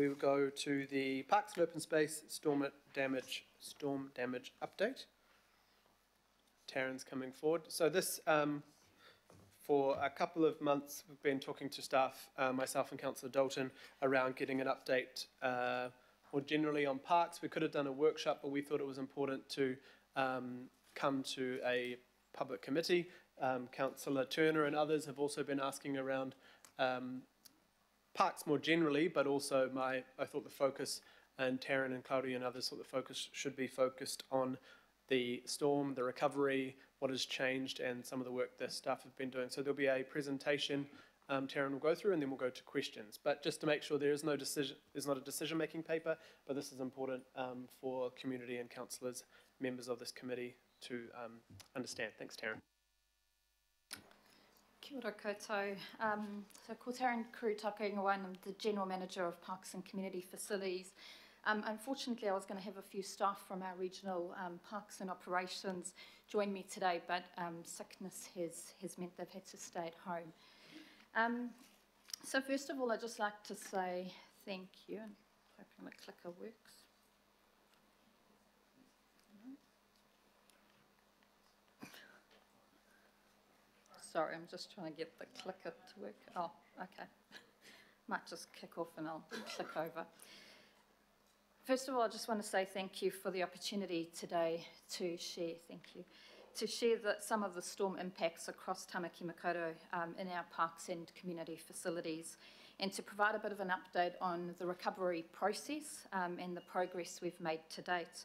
we will go to the Parks and Open Space Storm damage update. Taryn's coming forward. So this, for a couple of months, we've been talking to staff, myself and Councillor Dalton, around getting an update more generally on parks. We could have done a workshop, but we thought it was important to come to a public committee. Councillor Turner and others have also been asking around parks more generally, but also I thought the focus, and Taryn and Claudia and others thought the focus should be focused on the storm, the recovery, what has changed, and some of the work that staff have been doing. So there'll be a presentation Taryn will go through, and then we'll go to questions. But just to make sure there is no decision, there's not a decision-making paper, but this is important for community and councillors, members of this committee to understand. Thanks, Taryn. Kia ora koutou. So ko Taryn Kurutaka-Ingowan, I'm the General Manager of Parks and Community Facilities. Unfortunately, I was going to have a few staff from our regional parks and operations join me today, but sickness has meant they've had to stay at home. So first of all, I'd just like to say thank you, and hoping the clicker works. Sorry, I'm just trying to get the clicker to work. Oh, okay. Might just kick off and I'll click over. First of all, I just want to say thank you for the opportunity today to share, some of the storm impacts across Tamaki Makaurau in our parks and community facilities, and to provide a bit of an update on the recovery process and the progress we've made to date.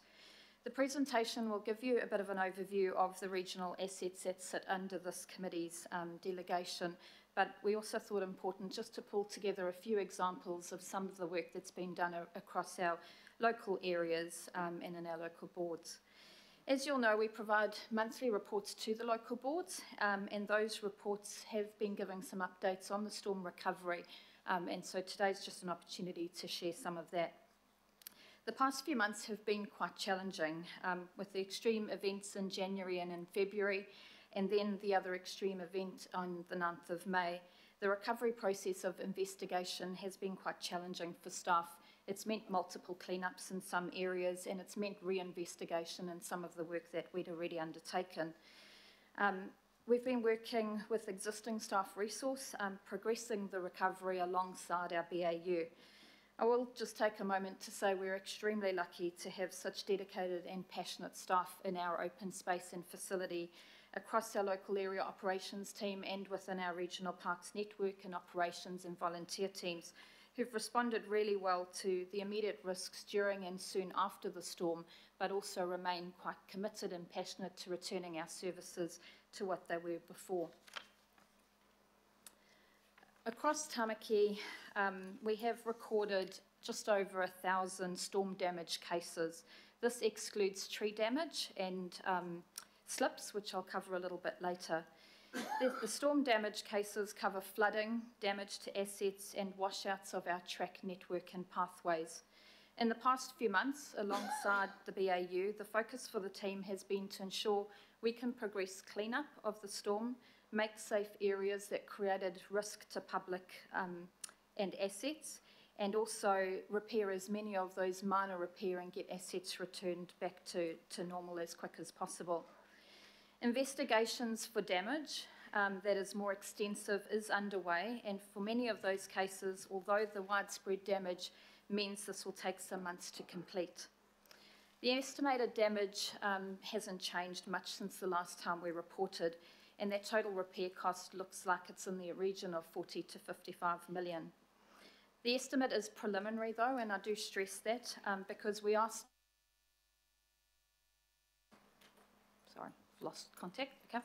The presentation will give you a bit of an overview of the regional assets that sit under this committee's delegation, but we also thought it important just to pull together a few examples of some of the work that's been done across our local areas and in our local boards. As you'll know, we provide monthly reports to the local boards, and those reports have been giving some updates on the storm recovery, and so today's just an opportunity to share some of that. The past few months have been quite challenging, with the extreme events in January and in February, and then the other extreme event on the 9th of May. The recovery process of investigation has been quite challenging for staff. It's meant multiple cleanups in some areas, and it's meant re-investigation in some of the work that we'd already undertaken. We've been working with existing staff resource, progressing the recovery alongside our BAU. I will just take a moment to say we're extremely lucky to have such dedicated and passionate staff in our open space and facility across our local area operations team and within our regional parks network and operations and volunteer teams who've responded really well to the immediate risks during and soon after the storm, but also remain quite committed and passionate to returning our services to what they were before. Across Tamaki, we have recorded just over 1,000 storm damage cases. This excludes tree damage and slips, which I'll cover a little bit later. The storm damage cases cover flooding, damage to assets and washouts of our track network and pathways. In the past few months, alongside the BAU, the focus for the team has been to ensure we can progress cleanup of the storm, make safe areas that created risk to public and assets, and also repair as many of those minor repair and get assets returned back to normal as quick as possible. Investigations for damage that is more extensive is underway, and for many of those cases, although the widespread damage means this will take some months to complete. The estimated damage hasn't changed much since the last time we reported, and that total repair cost looks like it's in the region of 40 to 55 million. The estimate is preliminary though, and I do stress that because we are lost contact, okay.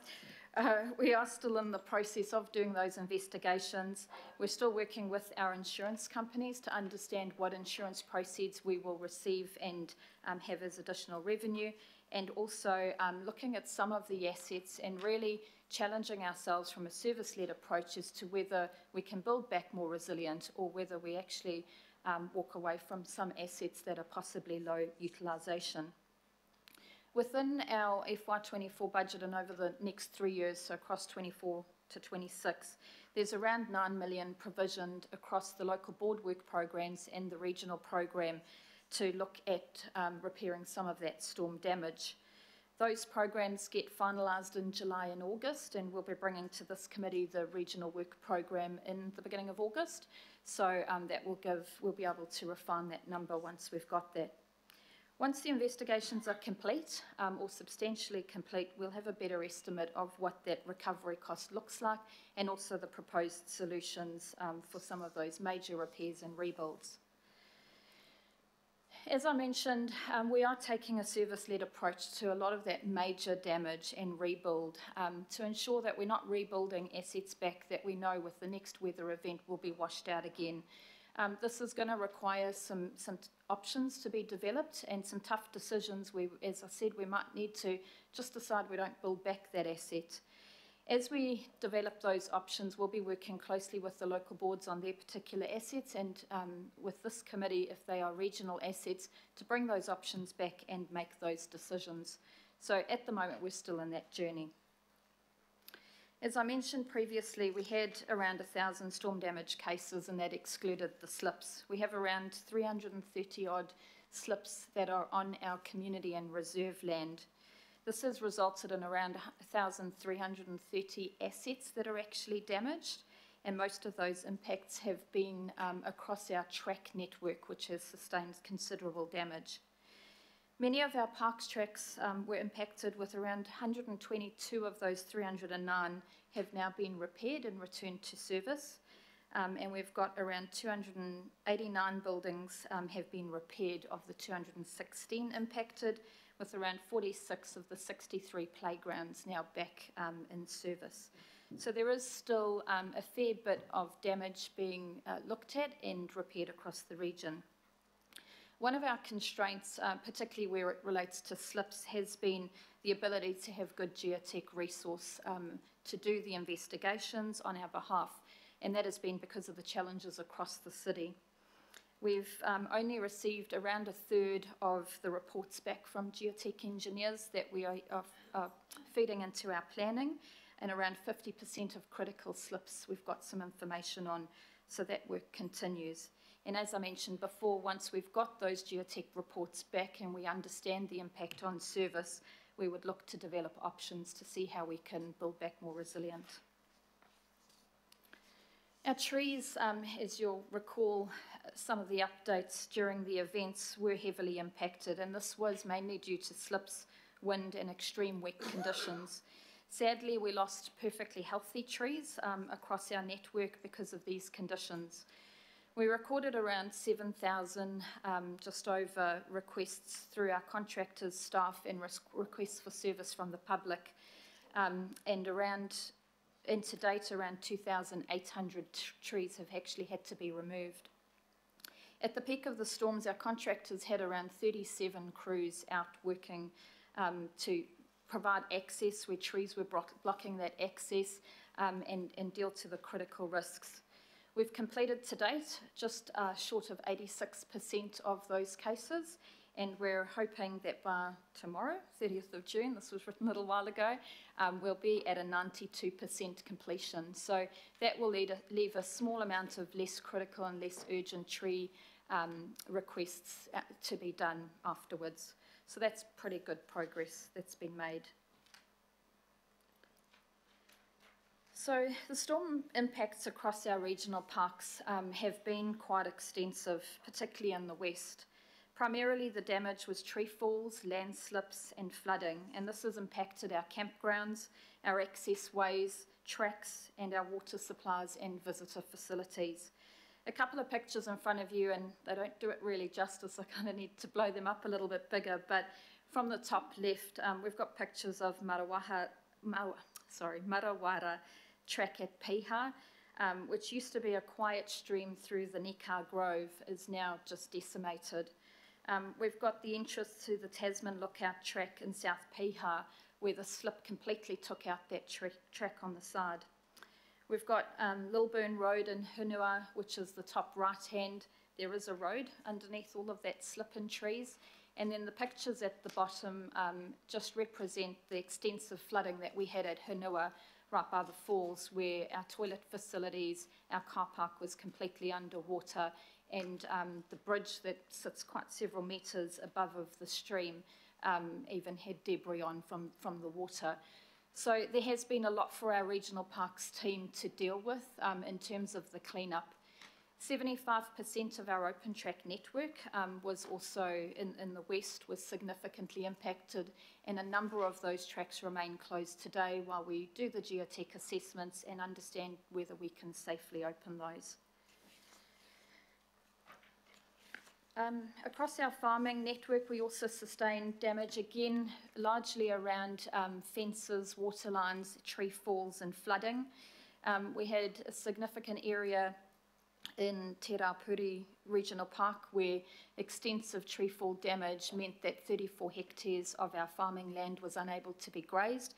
We are still in the process of doing those investigations. We're still working with our insurance companies to understand what insurance proceeds we will receive and have as additional revenue, and also looking at some of the assets and really challenging ourselves from a service-led approach as to whether we can build back more resilient or whether we actually walk away from some assets that are possibly low utilisation. Within our FY24 budget and over the next 3 years, so across 24 to 26, there's around 9 million provisioned across the local board work programs and the regional program to look at repairing some of that storm damage. Those programs get finalised in July and August, and we'll be bringing to this committee the regional work program in the beginning of August. So we'll be able to refine that number once we've got that. Once the investigations are complete, or substantially complete, we'll have a better estimate of what that recovery cost looks like, and also the proposed solutions for some of those major repairs and rebuilds. As I mentioned, we are taking a service-led approach to a lot of that major damage and rebuild to ensure that we're not rebuilding assets back that we know with the next weather event will be washed out again. This is going to require some options to be developed and some tough decisions. As I said, we might need to just decide we don't build back that asset. As we develop those options, we'll be working closely with the local boards on their particular assets and with this committee, if they are regional assets, to bring those options back and make those decisions. So at the moment, we're still in that journey. As I mentioned previously, we had around 1,000 storm damage cases, and that excluded the slips. We have around 330 odd slips that are on our community and reserve land. This has resulted in around 1,330 assets that are actually damaged, and most of those impacts have been across our track network, which has sustained considerable damage. Many of our parks tracks were impacted, with around 122 of those 309 have now been repaired and returned to service. And we've got around 289 buildings have been repaired of the 216 impacted, with around 46 of the 63 playgrounds now back in service. So there is still a fair bit of damage being looked at and repaired across the region. One of our constraints, particularly where it relates to slips, has been the ability to have good geotech resource to do the investigations on our behalf, and that has been because of the challenges across the city. We've only received around a third of the reports back from geotech engineers that we are feeding into our planning, and around 50% of critical slips we've got some information on, so that work continues. And as I mentioned before, once we've got those geotech reports back and we understand the impact on service, we would look to develop options to see how we can build back more resilient. Our trees, as you'll recall, some of the updates during the events were heavily impacted, and this was mainly due to slips, wind and extreme wet conditions. Sadly, we lost perfectly healthy trees across our network because of these conditions. We recorded around 7,000 just over requests through our contractors, staff and requests for service from the public, and to date around 2,800 trees have actually had to be removed. At the peak of the storms, our contractors had around 37 crews out working to provide access where trees were blocking that access and deal to the critical risks. We've completed to date just short of 86% of those cases, and we're hoping that by tomorrow, 30th of June, this was written a little while ago, we'll be at a 92% completion. So that will leave a small amount of less critical and less urgent tree requests to be done afterwards. So that's pretty good progress that's been made. So the storm impacts across our regional parks have been quite extensive, particularly in the west. Primarily the damage was tree falls, landslips and flooding, and this has impacted our campgrounds, our access ways, tracks and our water supplies and visitor facilities. A couple of pictures in front of you, and they don't do it really justice, I kind of need to blow them up a little bit bigger, but from the top left we've got pictures of Marawara track at Piha, which used to be a quiet stream through the Nekar Grove, is now just decimated. We've got the entrance to the Tasman Lookout track in South Piha, where the slip completely took out that track on the side. We've got Lilburn Road in Hunua, which is the top right hand. There is a road underneath all of that slip and trees. And then the pictures at the bottom just represent the extensive flooding that we had at Hunua right by the falls, where our toilet facilities, our car park was completely underwater, and the bridge that sits quite several metres above of the stream even had debris on from the water. So there has been a lot for our regional parks team to deal with in terms of the cleanup. 75% of our open track network was also in the west was significantly impacted, and a number of those tracks remain closed today while we do the geotech assessments and understand whether we can safely open those. Across our farming network, we also sustained damage, again, largely around fences, water lines, tree falls and flooding. We had a significant area in Te Raupuri Regional Park where extensive tree fall damage meant that 34 hectares of our farming land was unable to be grazed.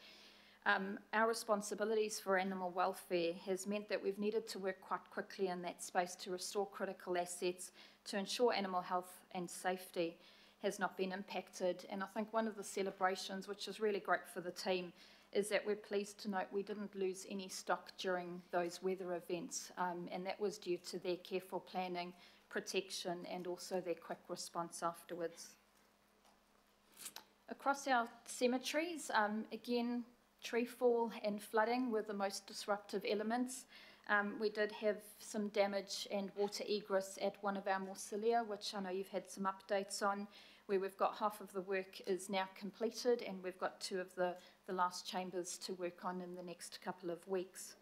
Our responsibilities for animal welfare has meant that we've needed to work quite quickly in that space to restore critical assets to ensure animal health and safety has not been impacted. And I think one of the celebrations, which is really great for the team, is that we're pleased to note we didn't lose any stock during those weather events, and that was due to their careful planning, protection, and also their quick response afterwards. Across our cemeteries, again, tree fall and flooding were the most disruptive elements. We did have some damage and water egress at one of our mausolea, which I know you've had some updates on, where we've got half of the work is now completed, and we've got two of the last chambers to work on in the next couple of weeks.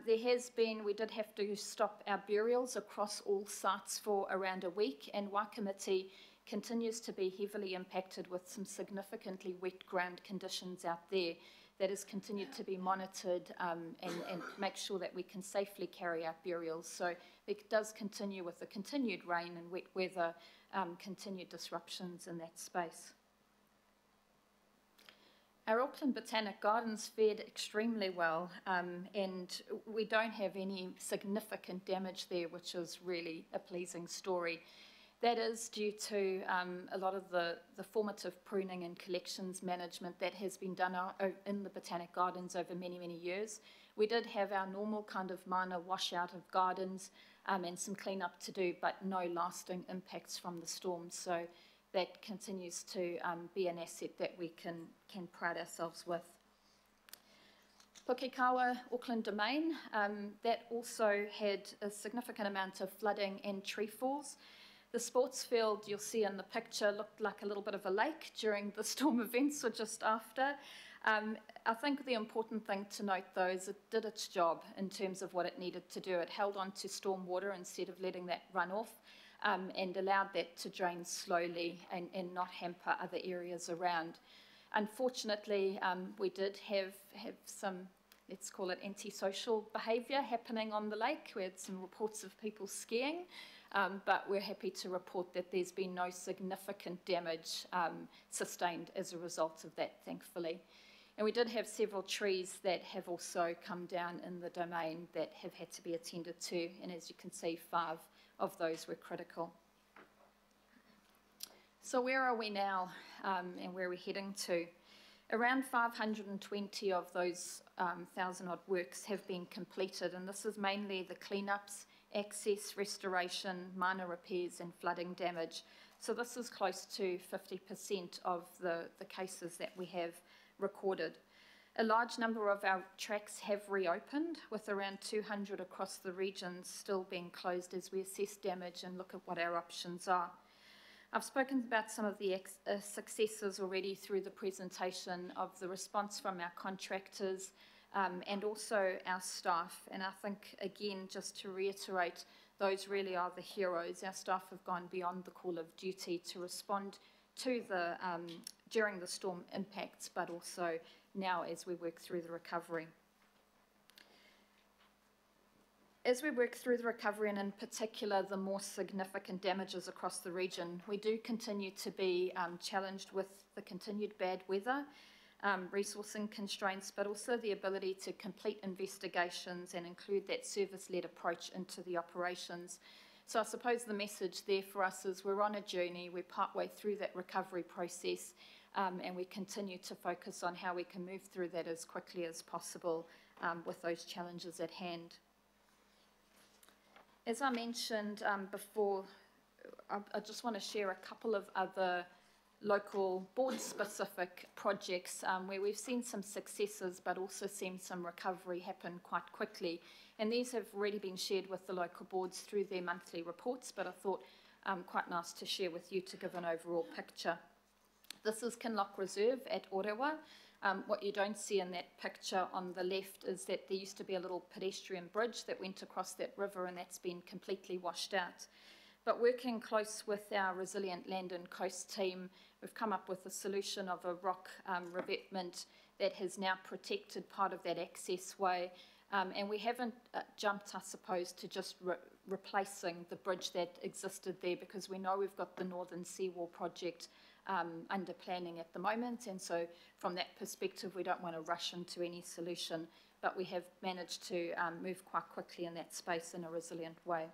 We did have to stop our burials across all sites for around a week, and Waikamete continues to be heavily impacted with some significantly wet ground conditions out there. That has continued to be monitored and make sure that we can safely carry out burials. So it does continue with the continued rain and wet weather, continued disruptions in that space. Our Auckland Botanic Gardens fared extremely well, and we don't have any significant damage there, which is really a pleasing story. That is due to a lot of the formative pruning and collections management that has been done in the Botanic Gardens over many, many years. We did have our normal kind of minor washout of gardens and some cleanup to do, but no lasting impacts from the storm. So that continues to be an asset that we can pride ourselves with. Pukekawa, Auckland Domain, that also had a significant amount of flooding and tree falls. The sports field you'll see in the picture looked like a little bit of a lake during the storm events or just after. I think the important thing to note though is it did its job in terms of what it needed to do. It held on to storm water instead of letting that run off and allowed that to drain slowly and not hamper other areas around. Unfortunately, we did have some, let's call it antisocial behaviour happening on the lake. We had some reports of people skiing. But we're happy to report that there's been no significant damage sustained as a result of that, thankfully. And we did have several trees that have also come down in the domain that have had to be attended to, and as you can see, 5 of those were critical. So where are we now and where are we heading to? Around 520 of those 1,000-odd works have been completed, and this is mainly the cleanups, access, restoration, minor repairs and flooding damage. So this is close to 50% of the cases that we have recorded. A large number of our tracks have reopened, with around 200 across the region still being closed as we assess damage and look at what our options are. I've spoken about some of the successes already through the presentation of the response from our contractors, and also our staff. And I think, again, just to reiterate, those really are the heroes. Our staff have gone beyond the call of duty to respond to the during the storm impacts, but also now as we work through the recovery. As we work through the recovery, and in particular the more significant damages across the region, we do continue to be challenged with the continued bad weather, resourcing constraints, but also the ability to complete investigations and include that service-led approach into the operations. So I suppose the message there for us is we're on a journey, we're partway through that recovery process, and we continue to focus on how we can move through that as quickly as possible with those challenges at hand. As I mentioned before, I just want to share a couple of other local board-specific projects where we've seen some successes but also seen some recovery happen quite quickly. And these have already been shared with the local boards through their monthly reports, but I thought quite nice to share with you to give an overall picture. This is Kinloch Reserve at Orewa. What you don't see in that picture on the left is that there used to be a little pedestrian bridge that went across that river, and that's been completely washed out. But working close with our Resilient Land and Coast team, we've come up with a solution of a rock revetment that has now protected part of that access way. And we haven't jumped, I suppose, to just replacing the bridge that existed there, because we know we've got the Northern Seawall project under planning at the moment. And so from that perspective, we don't want to rush into any solution, but we have managed to move quite quickly in that space in a resilient way.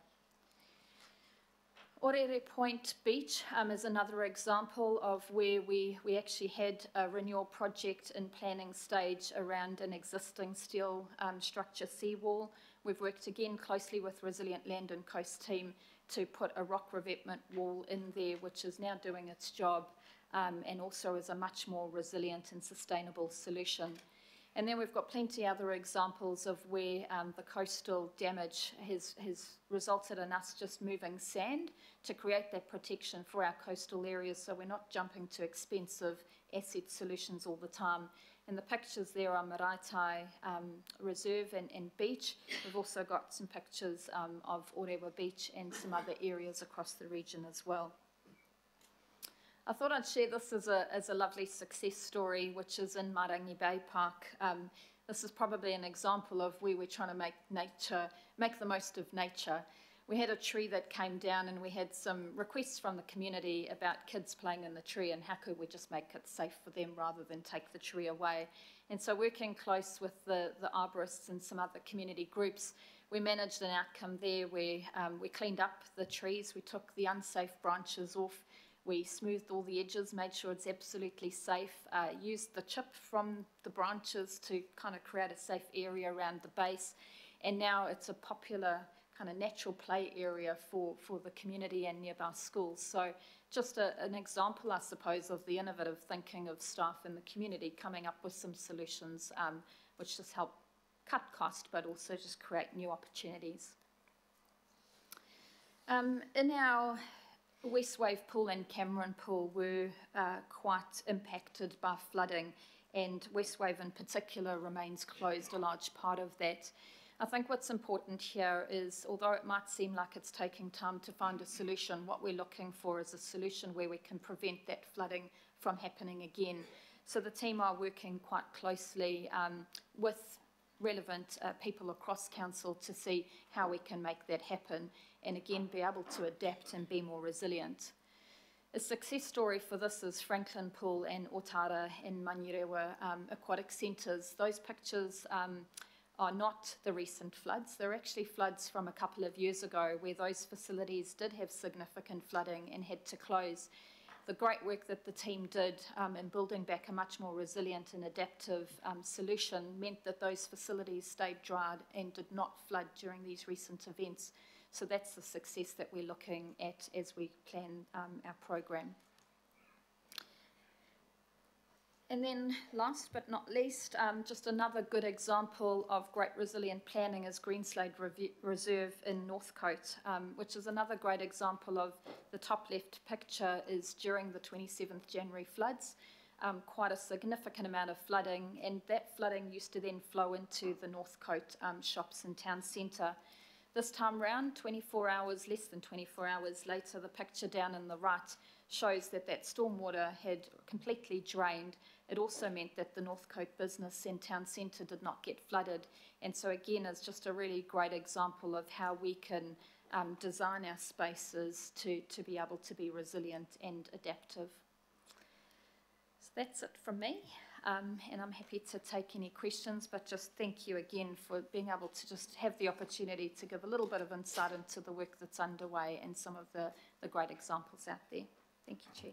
Orere Point Beach is another example of where we actually had a renewal project in planning stage around an existing steel structure seawall. We've worked again closely with Resilient Land and Coast team to put a rock revetment wall in there, which is now doing its job and also is a much more resilient and sustainable solution. And then we've got plenty other examples of where the coastal damage has resulted in us just moving sand to create that protection for our coastal areas, so we're not jumping to expensive asset solutions all the time. And the pictures there are Maraetai Reserve and beach. We've also got some pictures of Orewa Beach and some other areas across the region as well. I thought I'd share this as a lovely success story, which is in Marangi Bay Park. This is probably an example of where we're trying to make the most of nature. We had a tree that came down, and we had some requests from the community about kids playing in the tree and how could we just make it safe for them rather than take the tree away. And so working close with the arborists and some other community groups, we managed an outcome there where we cleaned up the trees, we took the unsafe branches off, we smoothed all the edges, made sure it's absolutely safe, used the chip from the branches to kind of create a safe area around the base, and now it's a popular kind of natural play area for the community and nearby schools. So just an example, I suppose, of the innovative thinking of staff in the community coming up with some solutions which just help cut cost but also just create new opportunities. In our West Wave Pool and Cameron Pool were quite impacted by flooding, and West Wave in particular remains closed a large part of that. I think what's important here is, although it might seem like it's taking time to find a solution, what we're looking for is a solution where we can prevent that flooding from happening again. So the team are working quite closely with relevant people across council to see how we can make that happen and again be able to adapt and be more resilient. A success story for this is Franklin Pool and Otara and Manurewa aquatic centres. Those pictures are not the recent floods. They're actually floods from a couple of years ago where those facilities did have significant flooding and had to close. The great work that the team did in building back a much more resilient and adaptive solution meant that those facilities stayed dry and did not flood during these recent events. So that's the success that we're looking at as we plan our program. And then last but not least, just another good example of great resilient planning is Greenslade Reserve in Northcote, which is another great example of the top left picture is during the 27th January floods, quite a significant amount of flooding, and that flooding used to then flow into the Northcote shops and town centre. This time round, 24 hours, less than 24 hours later, the picture down in the right shows that that stormwater had completely drained. It also meant that the Northcote business and town centre did not get flooded. And so again, it's just a really great example of how we can design our spaces to be able to be resilient and adaptive. So that's it from me. And I'm happy to take any questions, but just thank you again for being able to just have the opportunity to give a little bit of insight into the work that's underway and some of the great examples out there. Thank you, Chair.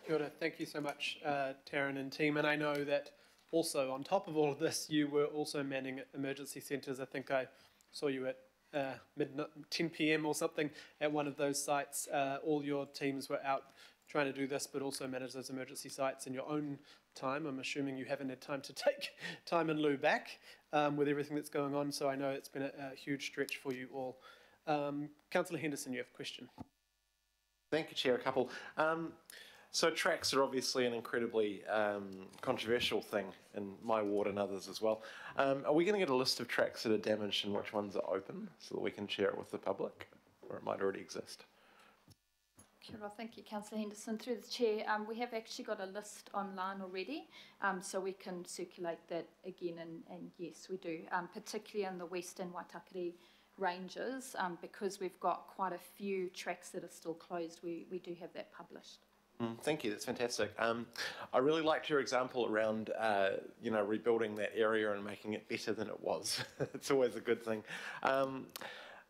Kia ora. Thank you so much, Taryn and team. And I know that also on top of all of this, you were also manning emergency centres. I think I saw you at 10 p.m. or something at one of those sites. All your teams were out trying to do this, but also manage those emergency sites in your own time. I'm assuming you haven't had time to take time in lieu back with everything that's going on. So I know it's been a huge stretch for you all. Councillor Henderson, you have a question. Thank you, Chair. A couple. So tracks are obviously an incredibly controversial thing in my ward and others as well. Are we going to get a list of tracks that are damaged and which ones are open so that we can share it with the public, or it might already exist? Kia ora, thank you, Councillor Henderson. Through the Chair, we have actually got a list online already, so we can circulate that again, and yes, we do, particularly in the Western Waitakere ranges, because we've got quite a few tracks that are still closed, we do have that published. Thank you, that's fantastic. I really liked your example around, rebuilding that area and making it better than it was. It's always a good thing.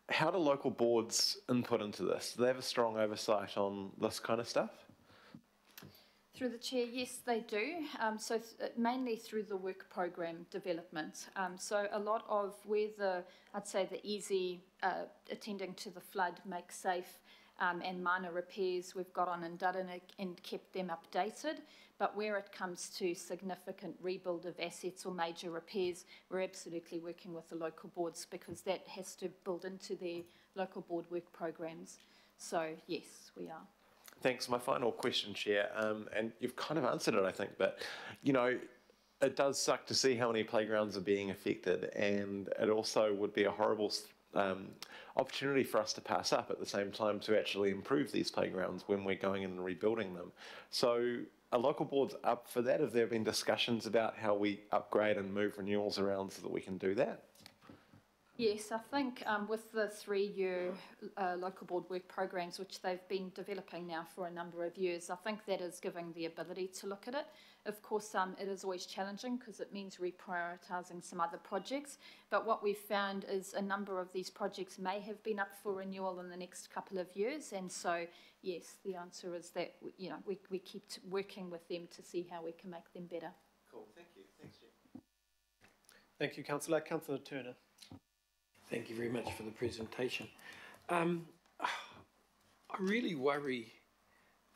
How do local boards input into this? Do they have a strong oversight on this kind of stuff? Through the Chair, yes, they do. Mainly through the work program development. So a lot of where I'd say the easy attending to the flood, make safe, and minor repairs we've got on in Daranek and kept them updated. But where it comes to significant rebuild of assets or major repairs, we're absolutely working with the local boards because that has to build into their local board work programs. So yes, we are. Thanks. My final question, Chair, and you've kind of answered it, I think, but, it does suck to see how many playgrounds are being affected, and it also would be a horrible opportunity for us to pass up at the same time to actually improve these playgrounds when we're going in and rebuilding them. So are local boards up for that? Have there been discussions about how we upgrade and move renewals around so that we can do that? Yes, I think with the 3-year local board work programs, which they've been developing now for a number of years, I think that is giving the ability to look at it. Of course, it is always challenging because it means reprioritising some other projects. But what we've found is a number of these projects may have been up for renewal in the next couple of years. And so, yes, the answer is that, we keep working with them to see how we can make them better. Cool, thank you. Thanks, Jim. Thank you, Councillor. Councillor Turner. Thank you very much for the presentation. I really worry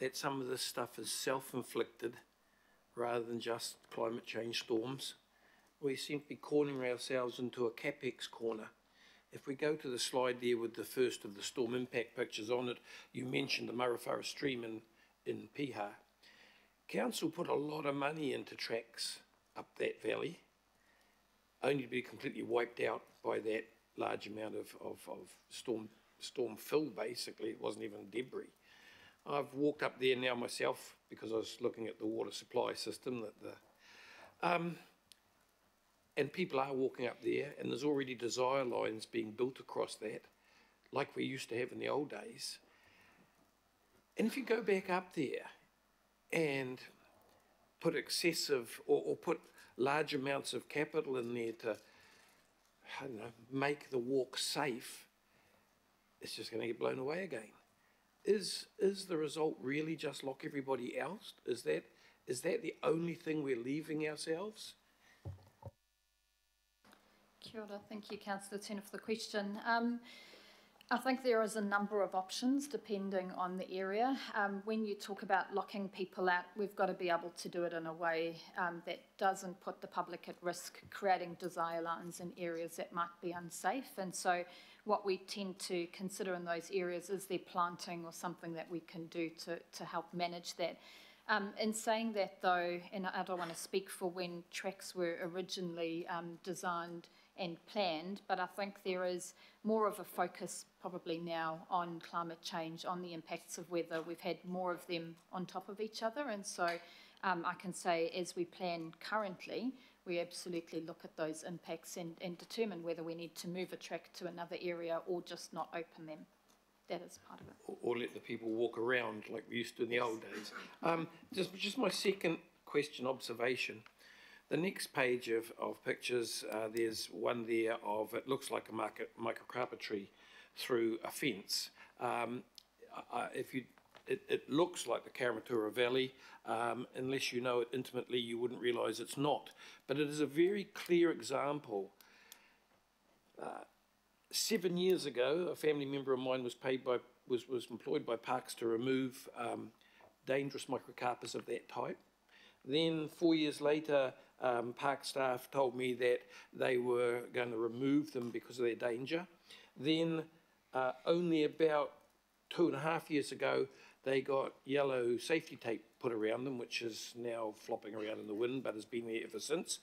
that some of this stuff is self-inflicted rather than just climate change storms. We seem to be cornering ourselves into a CapEx corner. If we go to the slide there with the first of the storm impact pictures on it, you mentioned the Murrayfurra stream in Piha. Council put a lot of money into tracks up that valley, only to be completely wiped out by that large amount of storm fill, basically. It wasn't even debris. I've walked up there now myself because I was looking at the water supply system and people are walking up there, and there's already desire lines being built across that, like we used to have in the old days. And if you go back up there and put excessive or put large amounts of capital in there to, I don't know, make the walk safe, it's just going to get blown away again. Is the result really just lock everybody else? Is that the only thing we're leaving ourselves? Kia ora, thank you, Councillor Turner, for the question. I think there is a number of options depending on the area. When you talk about locking people out, we've got to be able to do it in a way that doesn't put the public at risk, creating desire lines in areas that might be unsafe. And so what we tend to consider in those areas is there planting or something that we can do to help manage that. In saying that though, and I don't want to speak for when tracks were originally designed and planned, but I think there is more of a focus probably now on climate change, on the impacts of weather. We've had more of them on top of each other, and so I can say as we plan currently, we absolutely look at those impacts and determine whether we need to move a track to another area or just not open them. That is part of it. Or let the people walk around like we used to in the old days. Just my second question, observation. The next page of pictures, there's one there of, it looks like a microcarpentry through a fence. If you it looks like the Karamatura Valley. Unless you know it intimately, you wouldn't realise it's not. But it is a very clear example. 7 years ago, a family member of mine was employed by Parks to remove dangerous microcarpus of that type. Then 4 years later, park staff told me that they were going to remove them because of their danger. Then only about 2.5 years ago, they got yellow safety tape put around them, which is now flopping around in the wind, but has been there ever since.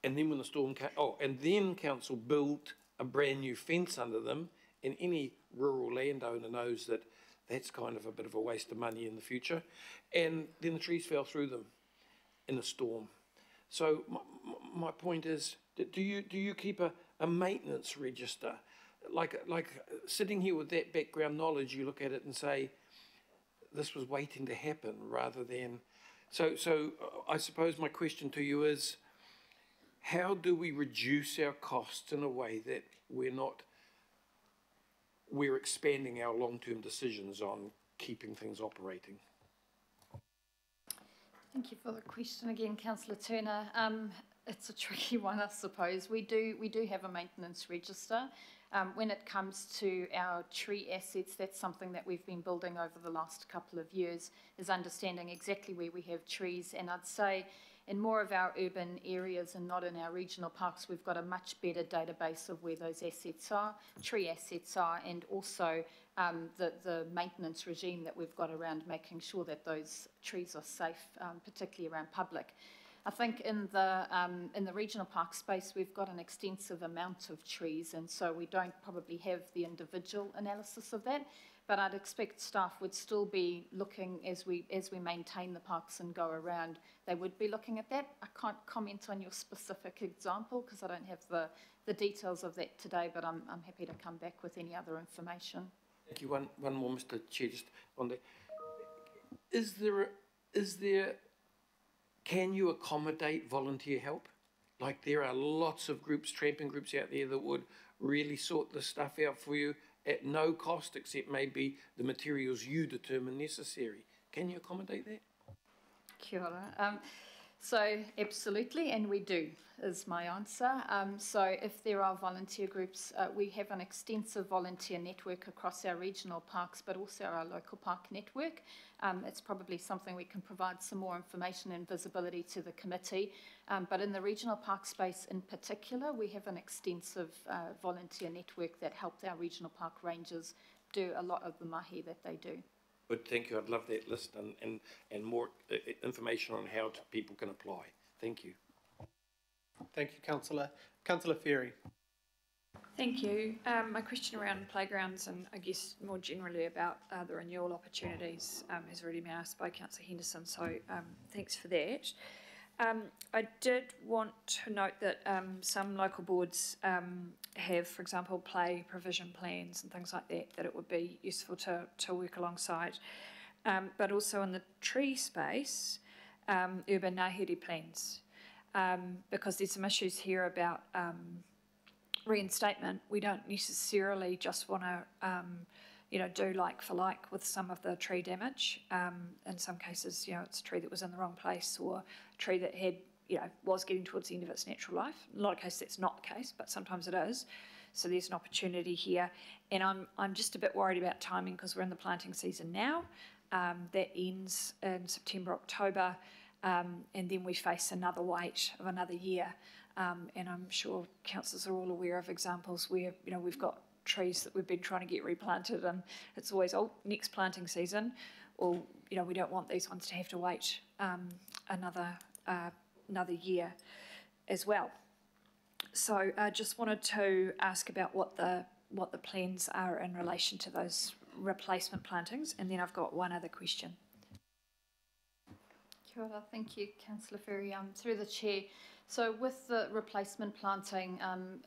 And then when the storm came, and then council built a brand new fence under them, and any rural landowner knows that that's kind of a bit of a waste of money in the future. And then the trees fell through them in a storm. So my point is, do you keep a maintenance register? Like sitting here with that background knowledge, you look at it and say, this was waiting to happen rather than... So I suppose my question to you is, how do we reduce our costs in a way that we're expanding our long-term decisions on keeping things operating? Thank you for the question again, Councillor Turner. It's a tricky one, I suppose. We do have a maintenance register. When it comes to our tree assets, that's something that we've been building over the last couple of years, is understanding exactly where we have trees. And I'd say in more of our urban areas and not in our regional parks, we've got a much better database of where those assets are, tree assets are, and also the maintenance regime that we've got around making sure that those trees are safe, particularly around public. I think in the regional park space, we've got an extensive amount of trees, and so we don't probably have the individual analysis of that. But I'd expect staff would still be looking as we maintain the parks and go around. They would be looking at that. I can't comment on your specific example because I don't have the details of that today. But I'm happy to come back with any other information. Thank you. One more, Mr. Chair, just on that. Is there? Can you accommodate volunteer help? Like there are lots of groups, tramping groups out there that would really sort this stuff out for you at no cost, except maybe the materials you determine necessary. Can you accommodate that? Kia ora. So absolutely, and we do, is my answer. So if there are volunteer groups, we have an extensive volunteer network across our regional parks, but also our local park network. It's probably something we can provide some more information and visibility to the committee. But in the regional park space in particular, we have an extensive volunteer network that helps our regional park rangers do a lot of the mahi that they do. Good, thank you. I'd love that list and more information on how people can apply. Thank you. Thank you, Councillor. Councillor Ferry. Thank you. My question around playgrounds and I guess more generally about the renewal opportunities has already been asked by Councillor Henderson, so thanks for that. I did want to note that some local boards have, for example, play provision plans and things like that, that it would be useful to work alongside. But also in the tree space, urban ngahere plans, because there's some issues here about reinstatement. We don't necessarily just want to do like for like with some of the tree damage. In some cases, it's a tree that was in the wrong place or a tree that had, was getting towards the end of its natural life. In a lot of cases, that's not the case, but sometimes it is. So there's an opportunity here. And I'm just a bit worried about timing because we're in the planting season now. That ends in September, October, and then we face another wait of another year. And I'm sure councillors are all aware of examples where, we've got trees that we've been trying to get replanted and it's always, next planting season, or, we don't want these ones to have to wait another year as well. So I just wanted to ask about what the plans are in relation to those replacement plantings, and then I've got one other question. Kia ora. Thank you, Councillor Ferry. Through the chair. So with the replacement planting,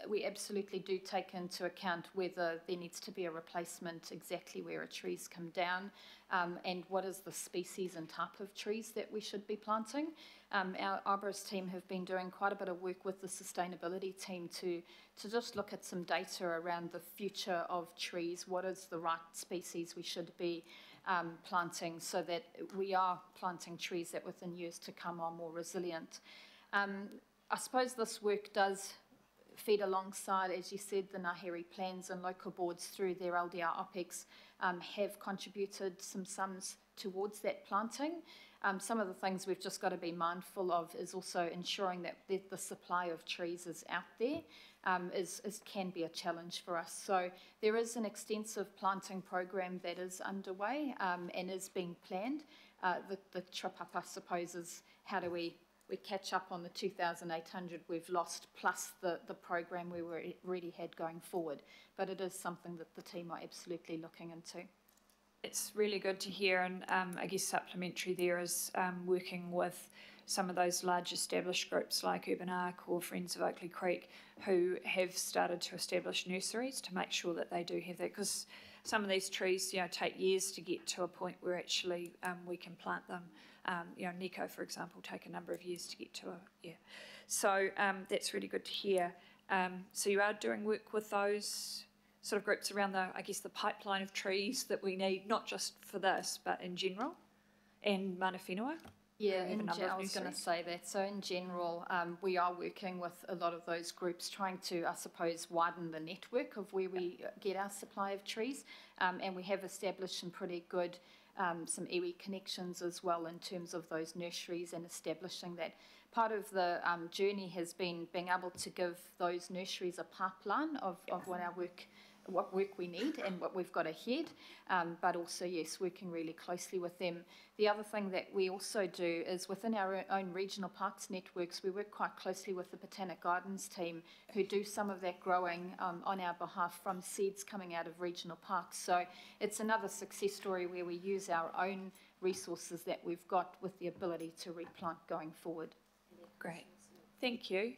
we absolutely do take into account whether there needs to be a replacement, exactly where a tree's come down, and what is the species and type of trees that we should be planting. Our arborist team have been doing quite a bit of work with the sustainability team to just look at some data around the future of trees, what is the right species we should be planting so that we are planting trees that within years to come are more resilient. I suppose this work does feed alongside, as you said, the Ngāhere plans, and local boards through their LDR OPEX have contributed some sums towards that planting. Some of the things we've just got to be mindful of is also ensuring that the supply of trees is out there, can be a challenge for us. So there is an extensive planting program that is underway and is being planned. The trip up, I suppose, is how do we catch up on the 2,800 we've lost, plus the program we already had going forward. But it is something that the team are absolutely looking into. It's really good to hear, and I guess supplementary there is working with some of those large established groups like Urban Arc or Friends of Oakley Creek, who have started to establish nurseries to make sure that they do have that, because some of these trees, take years to get to a point where actually we can plant them. Nico, for example, take a number of years to get to So that's really good to hear. So you are doing work with those sort of groups around the pipeline of trees that we need, not just for this, but in general, and mana whenua. Yeah, I was going to say that. So in general, we are working with a lot of those groups, trying to, I suppose, widen the network of where we get our supply of trees, and we have established some pretty good some iwi connections as well in terms of those nurseries and establishing that. Part of the journey has been being able to give those nurseries a pipeline of what work we need and what we've got ahead, but also, yes, working really closely with them. The other thing that we also do is within our own regional parks networks, we work quite closely with the Botanic Gardens team, who do some of that growing on our behalf from seeds coming out of regional parks. So it's another success story where we use our own resources that we've got with the ability to replant going forward. Great, thank you.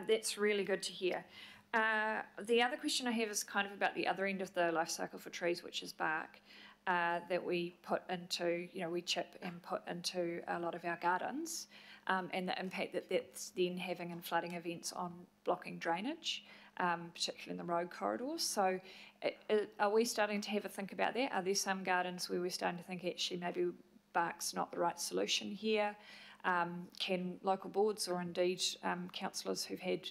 That's really good to hear. The other question I have is kind of about the other end of the life cycle for trees, which is bark, that we put into, we chip and put into a lot of our gardens, and the impact that that's then having in flooding events on blocking drainage, particularly in the road corridors. So are we starting to have a think about that? Are there some gardens where we're starting to think actually maybe bark's not the right solution here? Can local boards or indeed councillors who've had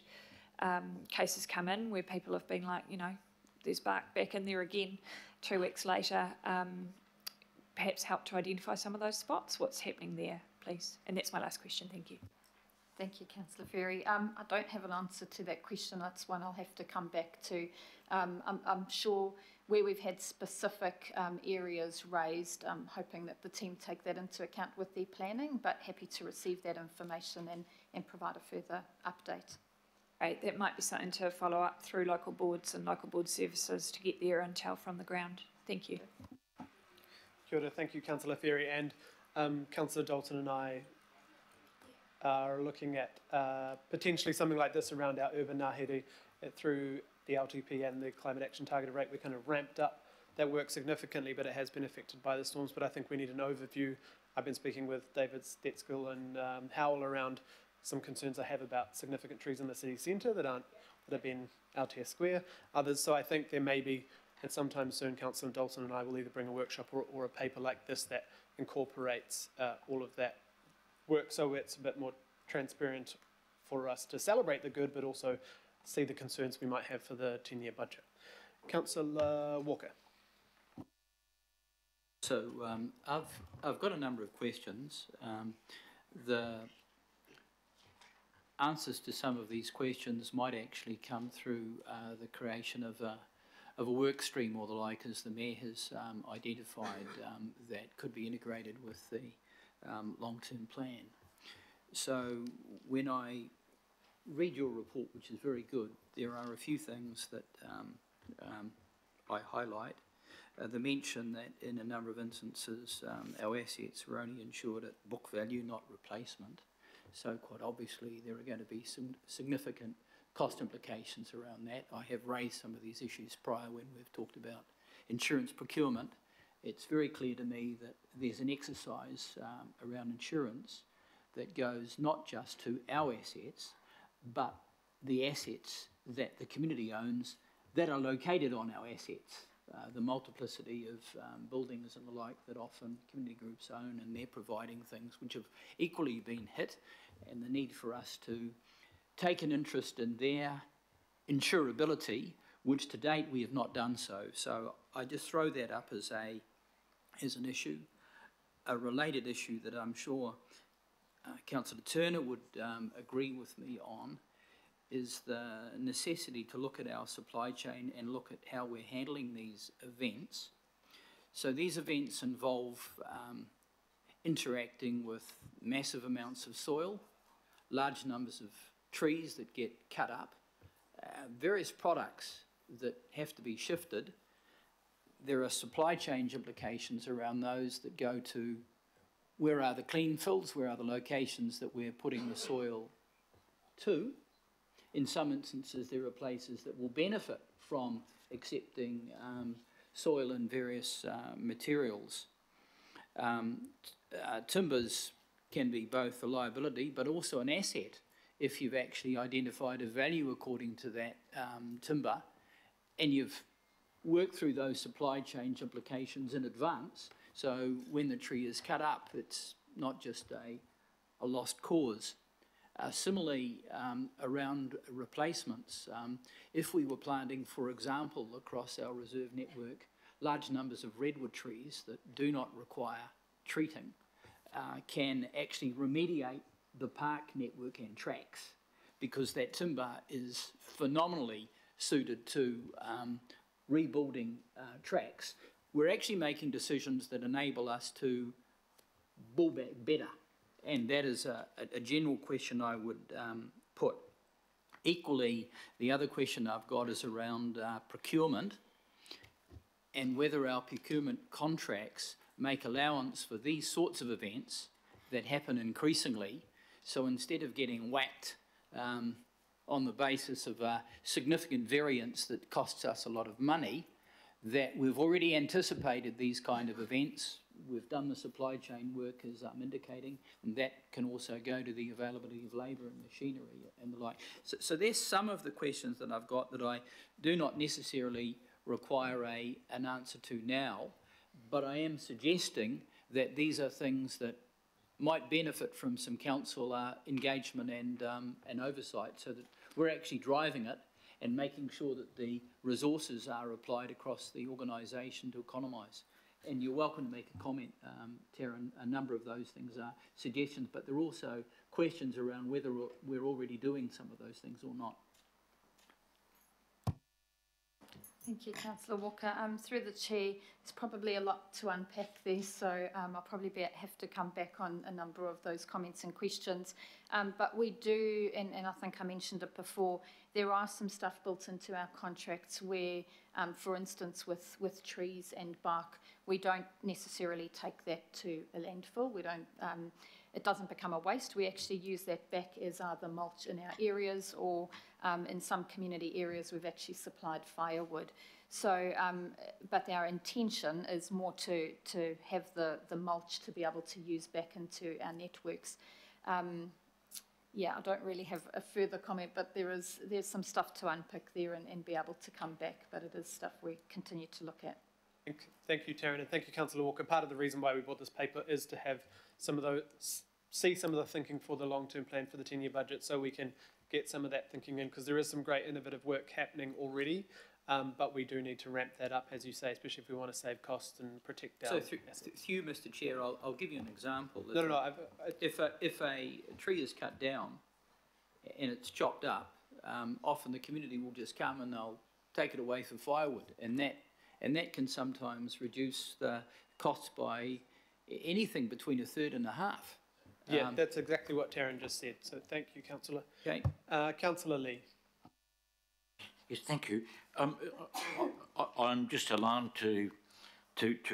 cases come in where people have been like, there's bark back in there again 2 weeks later, perhaps help to identify some of those spots? What's happening there, please? And that's my last question. Thank you. Thank you, Councillor Ferry. I don't have an answer to that question. That's one I'll have to come back to. I'm sure where we've had specific areas raised, I'm hoping that the team take that into account with their planning, but happy to receive that information and provide a further update. Right, that might be something to follow up through local boards and local board services to get their intel from the ground. Thank you. Kia ora, thank you, Councillor Ferry, and Councillor Dalton and I are looking at potentially something like this around our urban ngāhere through the LTP and the Climate Action Targeted Rate. We kind of ramped up that work significantly, but it has been affected by the storms. But I think we need an overview. I've been speaking with David Stetskill and Howell around some concerns I have about significant trees in the city centre that have been Aotea Square, others. So I think there may be, and sometime soon, Councillor Dalton and I will either bring a workshop or a paper like this that incorporates all of that work, so it's a bit more transparent for us to celebrate the good, but also see the concerns we might have for the 10-year budget. Councillor Walker. So I've got a number of questions. The answers to some of these questions might actually come through the creation of a work stream or the like, as the Mayor has identified, that could be integrated with the long-term plan. So when I read your report, which is very good, there are a few things that I highlight. The mention that in a number of instances our assets were only insured at book value, not replacement. So quite obviously there are going to be some significant cost implications around that. I have raised some of these issues prior when we've talked about insurance procurement. It's very clear to me that there's an exercise around insurance that goes not just to our assets, but the assets that the community owns that are located on our assets. the multiplicity of buildings and the like that often community groups own, and they're providing things which have equally been hit, and the need for us to take an interest in their insurability, which to date we have not done so. So I just throw that up as an issue. A related issue that I'm sure Councillor Turner would agree with me on is the necessity to look at our supply chain and look at how we're handling these events. So these events involve interacting with massive amounts of soil, large numbers of trees that get cut up, various products that have to be shifted. There are supply chain implications around those that go to where are the clean fills, where are the locations that we're putting the soil to. In some instances, there are places that will benefit from accepting soil and various materials. Timbers can be both a liability but also an asset if you've actually identified a value according to that timber, and you've worked through those supply chain implications in advance. So when the tree is cut up, it's not just a lost cause. Similarly, around replacements, if we were planting, for example, across our reserve network, large numbers of redwood trees that do not require treating, can actually remediate the park network and tracks, because that timber is phenomenally suited to rebuilding tracks. We're actually making decisions that enable us to bull back better, and that is a general question I would put. Equally, the other question I've got is around procurement, and whether our procurement contracts make allowance for these sorts of events that happen increasingly. So instead of getting whacked on the basis of a significant variance that costs us a lot of money, that we've already anticipated these kind of events, we've done the supply chain work as I'm indicating, and that can also go to the availability of labour and machinery and the like. So there's some of the questions that I've got that I do not necessarily require an answer to now, but I am suggesting that these are things that might benefit from some council engagement and oversight, so that we're actually driving it and making sure that the resources are applied across the organisation to economise. And you're welcome to make a comment, Tara. A number of those things are suggestions, but there are also questions around whether we're already doing some of those things or not. Thank you, Councillor Walker. Through the chair, there's probably a lot to unpack there, so I'll probably have to come back on a number of those comments and questions. But we do, and I think I mentioned it before, there are some stuff built into our contracts where, for instance, with trees and bark, we don't necessarily take that to a landfill. We don't. It doesn't become a waste. We actually use that back as either mulch in our areas, or in some community areas we've actually supplied firewood. So, but our intention is more to have the mulch to be able to use back into our networks. Yeah, I don't really have a further comment, but there's some stuff to unpick there and be able to come back, but it is stuff we continue to look at. Thank you, Taryn, and thank you, Councillor Walker. Part of the reason why we bought this paper is to have some of those, see some of the thinking for the long-term plan for the 10-year budget, so we can get some of that thinking in, because there is some great innovative work happening already, but we do need to ramp that up, as you say, especially if we want to save costs and protect our assets. So through Mr. Chair, I'll give you an example. No. If a tree is cut down and it's chopped up, often the community will just come and they'll take it away for firewood, and that can sometimes reduce the costs by anything between a third and a half. Yeah, that's exactly what Taryn just said. So thank you, Councillor. Okay. Councillor Lee. Yes, thank you. I'm just alarmed to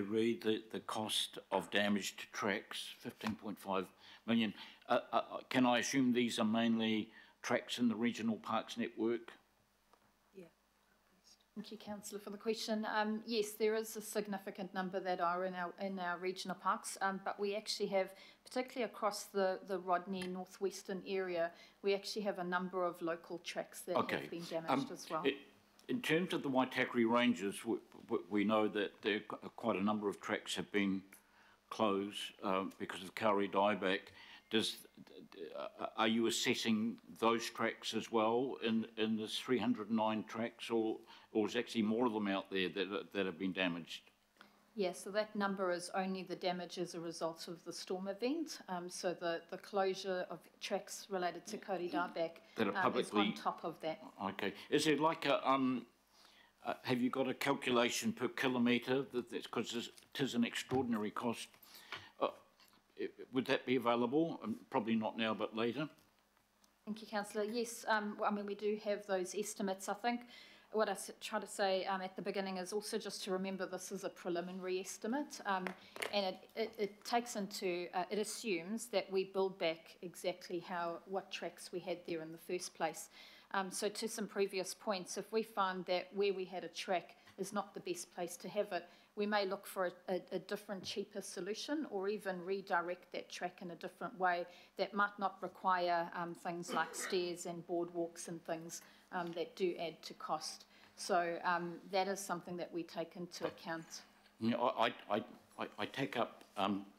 read the cost of damage to tracks, 15.5 million. Can I assume these are mainly tracks in the regional parks network? Thank you, Councillor, for the question. Yes, there is a significant number that are in our regional parks, but we actually have, particularly across the Rodney northwestern area, we actually have a number of local tracks that have been damaged as well. in terms of the Waitakere Ranges, we know that there are quite a number of tracks have been closed because of kauri dieback. Are you assessing those tracks as well in this 309 tracks, or is actually more of them out there that have been damaged? Yeah, so that number is only the damage as a result of the storm event. So the closure of tracks related to kauri dieback is on top of that. Okay. Is there like a have you got a calculation per kilometre? Because it is an extraordinary cost. Would that be available? Probably not now, but later. Thank you, Councillor. Yes, I mean, we do have those estimates. I think what I try to say at the beginning is also just to remember this is a preliminary estimate, and it takes into, it assumes that we build back exactly what tracks we had there in the first place. So to some previous points, if we find that where we had a track is not the best place to have it, we may look for a different, cheaper solution, or even redirect that track in a different way that might not require things like stairs and boardwalks and things that do add to cost. So that is something that we take into account. Yeah, I take up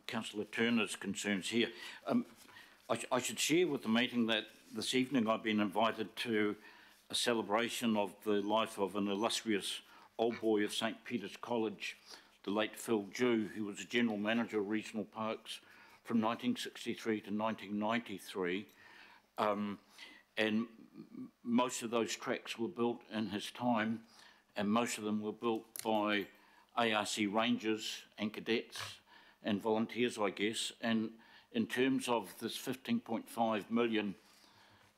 Councillor Turner's concerns here. I should share with the meeting that this evening I've been invited to a celebration of the life of an illustrious old boy of St. Peter's College, the late Phil Dew, who was a General Manager of Regional Parks from 1963 to 1993. And most of those tracks were built in his time, and most of them were built by ARC rangers and cadets and volunteers, I guess. And in terms of this 15.5 million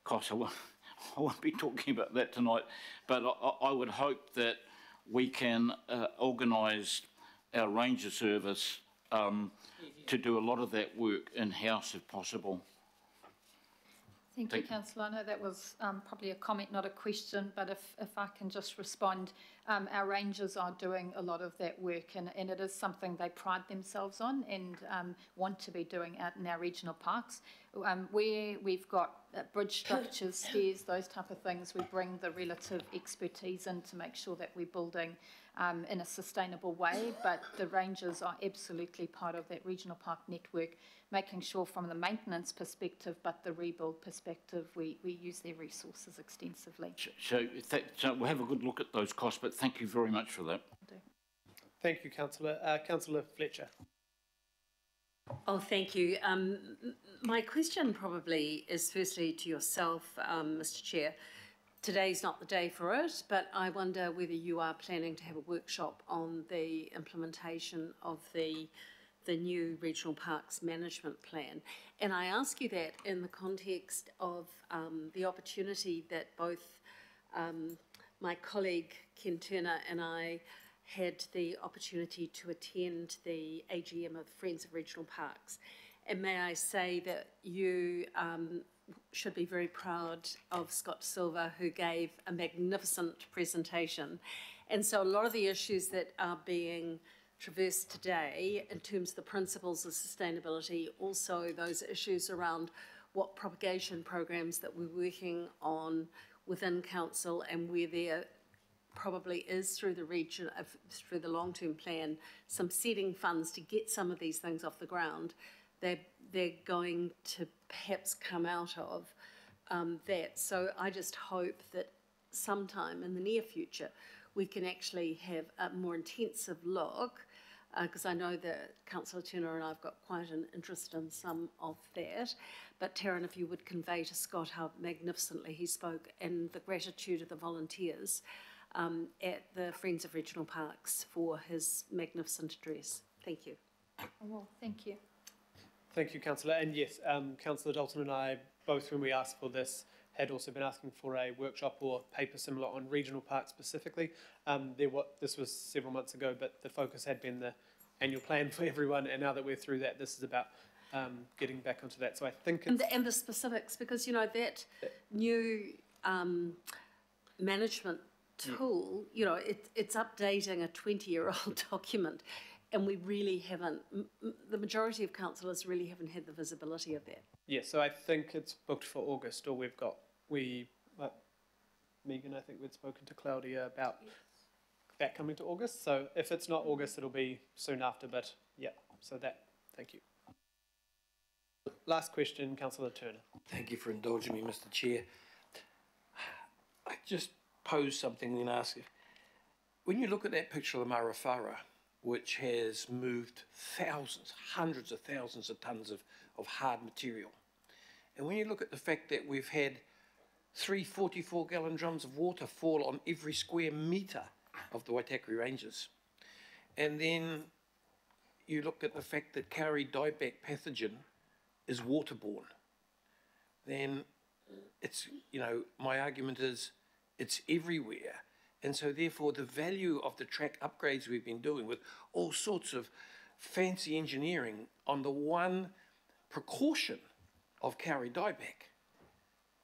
cost, I won't be talking about that tonight, but I would hope that we can organise our ranger service to do a lot of that work in-house if possible. Thank you, Councillor. I know that was probably a comment, not a question, but if I can just respond, our rangers are doing a lot of that work, and it is something they pride themselves on and want to be doing out in our regional parks. Where we've got bridge structures, stairs, those type of things, we bring the relative expertise in to make sure that we're building in a sustainable way, but the rangers are absolutely part of that regional park network, making sure from the maintenance perspective, but the rebuild perspective, we use their resources extensively. So we'll have a good look at those costs, but thank you very much for that. Thank you, Councillor. Councillor Fletcher. Oh, thank you. My question probably is firstly to yourself, Mr. Chair. Today's not the day for it, but I wonder whether you are planning to have a workshop on the implementation of the new Regional Parks Management Plan. And I ask you that in the context of the opportunity that both my colleague Ken Turner and I had the opportunity to attend the AGM of Friends of Regional Parks. And may I say that you should be very proud of Scott Silver, who gave a magnificent presentation. And so a lot of the issues that are being traversed today in terms of the principles of sustainability, also those issues around what propagation programs that we're working on within council, and where there probably is through the region, through the long-term plan, some setting funds to get some of these things off the ground. They're going to perhaps come out of that. So I just hope that sometime in the near future we can actually have a more intensive look, because I know that Councillor Turner and I have got quite an interest in some of that. But Taryn, if you would convey to Scott how magnificently he spoke and the gratitude of the volunteers at the Friends of Regional Parks for his magnificent address. Thank you. Well, thank you. Thank you, Councillor. And yes, Councillor Dalton and I, both when we asked for this, had also been asking for a workshop or paper similar on regional parks specifically. This was several months ago, but the focus had been the annual plan for everyone, and now that we're through that, this is about getting back onto that. So I think it's... And the specifics, because, you know, that new management tool, you know, it's updating a 20-year-old document, and we really haven't, the majority of councillors really haven't had the visibility of that. Yeah, so I think it's booked for August, or Megan, I think we'd spoken to Claudia about that coming to August. So if it's not August, it'll be soon after, but yeah, so that, thank you. Last question, Councillor Turner. Thank you for indulging me, Mr. Chair. I just pose something and ask if, when you look at that picture of the Marafara, which has moved thousands, hundreds of thousands of tonnes of hard material, and when you look at the fact that we've had 3 44-gallon drums of water fall on every square metre of the Waitakere Ranges, and then you look at the fact that Kauri dieback pathogen is waterborne, then it's, you know, my argument is it's everywhere. And so therefore the value of the track upgrades we've been doing with all sorts of fancy engineering on the one precaution of Kauri dieback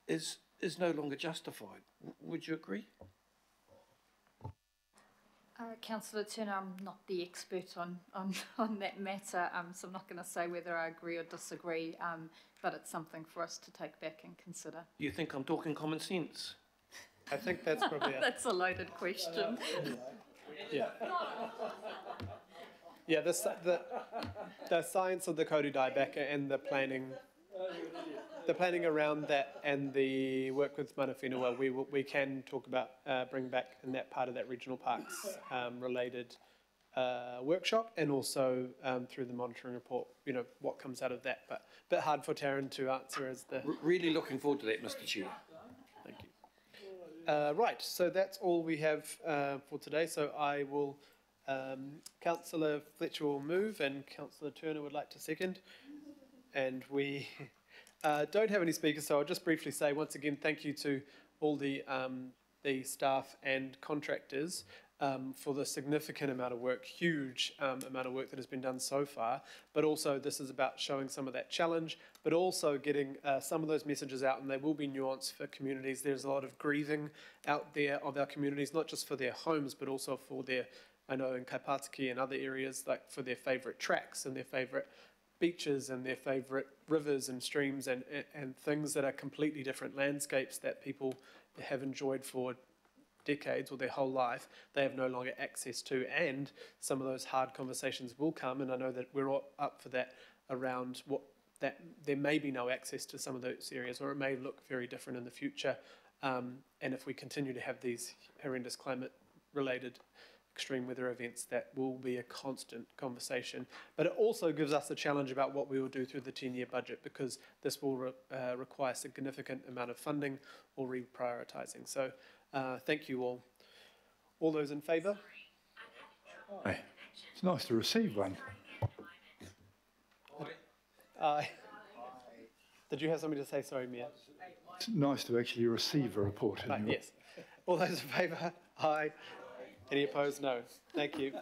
is no longer justified. Would you agree? Councillor Turner, I'm not the expert on that matter, so I'm not going to say whether I agree or disagree, but it's something for us to take back and consider. You think I'm talking common sense? I think that's probably That's a loaded question. yeah. Yeah, the science of the Kauri dieback and the planning around that and the work with Mana Whenua, we can talk about bring back in that part of that regional parks related workshop, and also through the monitoring report, you know, what comes out of that. But a bit hard for Taryn to answer as the... Really looking forward to that, Mr. Chair. Thank you. Right, so that's all we have for today. So I will, Councillor Fletcher will move and Councillor Turner would like to second. And we don't have any speakers, so I'll just briefly say once again thank you to all the staff and contractors for the significant amount of work, huge amount of work that has been done so far. But also this is about showing some of that challenge, but also getting some of those messages out, and they will be nuanced for communities. There's a lot of grieving out there of our communities, not just for their homes, but also for their, I know in Kaipatiki and other areas, like for their favourite tracks and their favourite beaches and their favourite rivers and streams and things that are completely different landscapes that people have enjoyed for decades or their whole life, they have no longer access to. And some of those hard conversations will come, and I know that we're all up for that, around what that there may be no access to some of those areas, or it may look very different in the future. And if we continue to have these horrendous climate related extreme weather events, that will be a constant conversation. But it also gives us a challenge about what we will do through the 10-year budget, because this will require a significant amount of funding or reprioritising. So thank you all. All those in favour? Hey, it's nice to receive one. Aye. Did you have something to say? Sorry, Mia. It's nice to actually receive a report. Yes. All those in favour? Aye. Any opposed? No. Thank you.